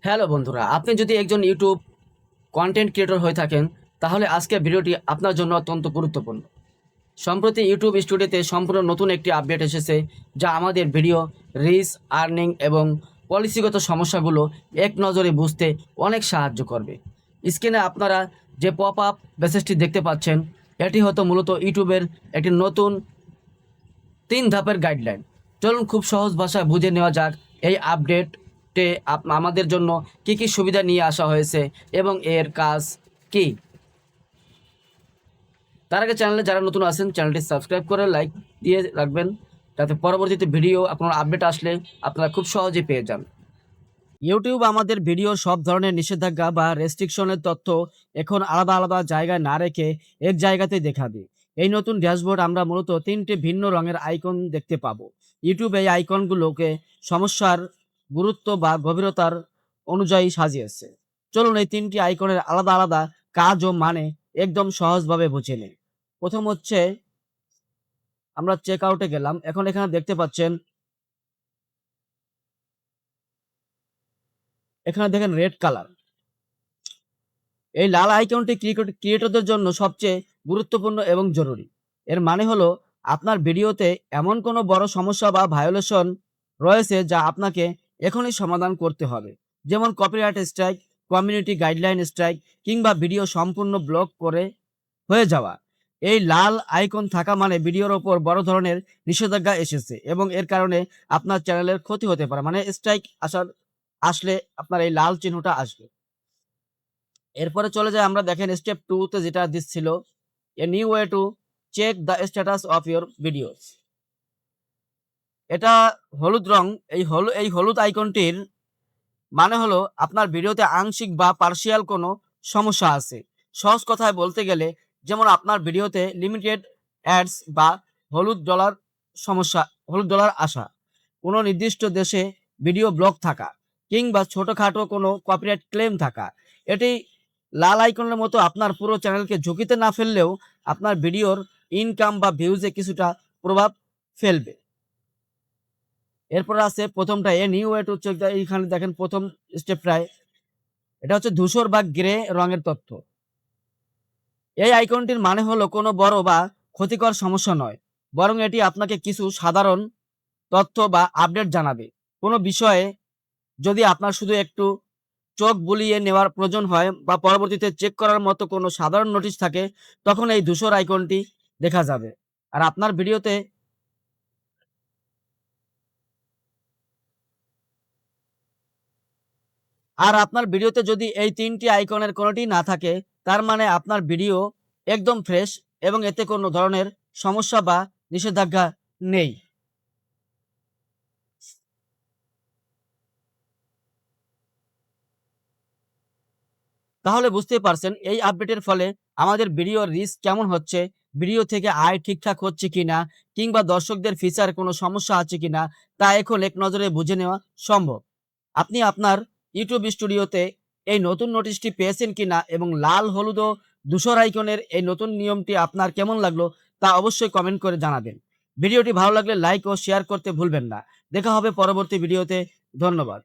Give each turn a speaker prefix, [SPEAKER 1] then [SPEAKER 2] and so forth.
[SPEAKER 1] Hello বন্ধুরা, আপনি যদি একজন ইউটিউব কন্টেন্ট ক্রিয়েটর হয়ে থাকেন তাহলে আজকের ভিডিওটি আপনার জন্য অত্যন্ত গুরুত্বপূর্ণ। সম্প্রতি ইউটিউব স্টুডিওতে সম্পূর্ণ নতুন একটি আপডেট এসেছে, যা আমাদের ভিডিও রিচ, আর্নিং এবং পলিসিগত সমস্যাগুলো এক নজরে বুঝতে অনেক সাহায্য করবে। স্ক্রিনে আপনারা যে পপ আপ মেসেজটি দেখতে পাচ্ছেন, এটি হয়তো মূলত ইউটিউবের একটি নতুন 3 ধাপের গাইডলাইন। চলুন খুব সহজ ভাষায় বুঝে নেওয়া যাক এই আপডেটে আমাদের জন্য কি কি সুবিধা নিয়ে আসা হয়েছে এবং এর কাজ কি। তার আগে চ্যানেলে যারা নতুন আছেন চ্যানেলটি সাবস্ক্রাইব করে লাইক দিয়ে রাখবেন, যাতে পরবর্তীতে ভিডিও আপনার আপডেট আসলে আপনারা খুব সহজে পেয়ে যান। ইউটিউব আমাদের ভিডিওর সব ধরনের নিষেধাজ্ঞা বা রেস্ট্রিকশনের তথ্য এখন আলাদা আলাদা জায়গায় না রেখে এক জায়গাতেই দেখাবে। এই নতুন ড্যাশবোর্ড আমরা মূলত 3টে ভিন্ন রঙের আইকন দেখতে পাবো। ইউটিউব এই আইকনগুলোকে সমস্যার গুরুত্ব বা গভীরতার অনুযায়ী সাজিয়েছে। চলুন এই 3টি আইকনের আলাদা আলাদা কাজ ও মানে একদম সহজভাবে বুঝে নিই। প্রথম হচ্ছে, আমরা চেক আউটে গেলাম। এখন এখানে দেখতে পাচ্ছেন, এখানে দেখেন রেড কালার। এই লাল আইকনটি ক্রিয়েটরদের জন্য সবচেয়ে গুরুত্বপূর্ণ এবং জরুরি। এর মানে হলো আপনার ভিডিওতে এমন কোনো বড় সমস্যা বা ভায়োলেশন রয়েছে যা আপনাকে এখনই সমাধান করতে হবে, যেমন copyright strike, community guideline strike কিংবা ভিডিও সম্পূর্ণ ব্লক করে হয়ে যাওয়া। এই লাল আইকন থাকা মানে ভিডিওর ওপর বড় ধরনের নিষেধাজ্ঞা এসেছে এবং এর কারণে আপনার চ্যানেলের ক্ষতি হতে পারে। মানে স্ট্রাইক আসলে আপনার এই লাল চিহ্নটা আসবে। এরপরে চলে যাই, আমরা দেখেন স্টেপ 2 তে যেটা দিচ্ছিল, a new way to check the status of your videos. এটা হলুদ রং। এই হলুদ আইকনটির মানে হলো আপনার ভিডিওতে আংশিক বা পার্শিয়াল কোনো সমস্যা আছে। সহজ কথায় বলতে গেলে, যেমন আপনার ভিডিওতে লিমিটেড অ্যাডস বা হলুদ ডলার আসা, কোনো নির্দিষ্ট দেশে ভিডিও ব্লক থাকা কিংবা ছোটখাটো কোনো কপিরাইট ক্লেম থাকা। এটি লাল আইকনের মতো আপনার পুরো চ্যানেলকে ঝুঁকিতে না ফেললেও আপনার ভিডিওর ইনকাম বা ভিউজে কিছুটা প্রভাব ফেলবে। এরপর আছে প্রথমটা, a new way to check the. এইখানে দেখেন প্রথম স্টেপটায় এটা হচ্ছে ধূসর বা গ্রে রঙের তথ্য। এই আইকনটির মানে হলো কোনো বড় বা ক্ষতিকর সমস্যা নয়, বরং এটি আপনাকে কিছু সাধারণ তথ্য বা আপডেট জানাবে। কোনো বিষয়ে যদি আপনার শুধু একটু চোখ বুলিয়ে নেওয়ার প্রয়োজন হয় বা পরবর্তীতে চেক করার মতো কোনো সাধারণ নোটিশ থাকে, তখন এই ধূসর আইকনটি দেখা যাবে। আর আপনার ভিডিওতে যদি এই 3টি আইকনের কোনোটি না থাকে, তার মানে আপনার ভিডিও একদম ফ্রেশ এবং এতে কোনো ধরনের সমস্যা বা নিষেধাজ্ঞা নেই। তাহলে বুঝতেই পারছেন এই আপডেটের ফলে আমাদের ভিডিওর রিচ কেমন হচ্ছে, ভিডিও থেকে আয় ঠিকঠাক হচ্ছে কিনা, কিংবা দর্শকদের ফিচার কোনো সমস্যা আছে কিনা, তা এখন এক নজরে বুঝে নেওয়া সম্ভব। আপনি আপনার ইউটিউব স্টুডিওতে এই নতুন নোটিশটি পেয়েছেন কিনা এবং লাল, হলুদ ও ধূসর আইকনের এই নতুন নিয়মটি আপনার কেমন লাগলো তা অবশ্যই কমেন্ট করে জানাবেন। ভিডিওটি ভালো লাগলে লাইক ও শেয়ার করতে ভুলবেন না। দেখা হবে পরবর্তী ভিডিওতে। ধন্যবাদ।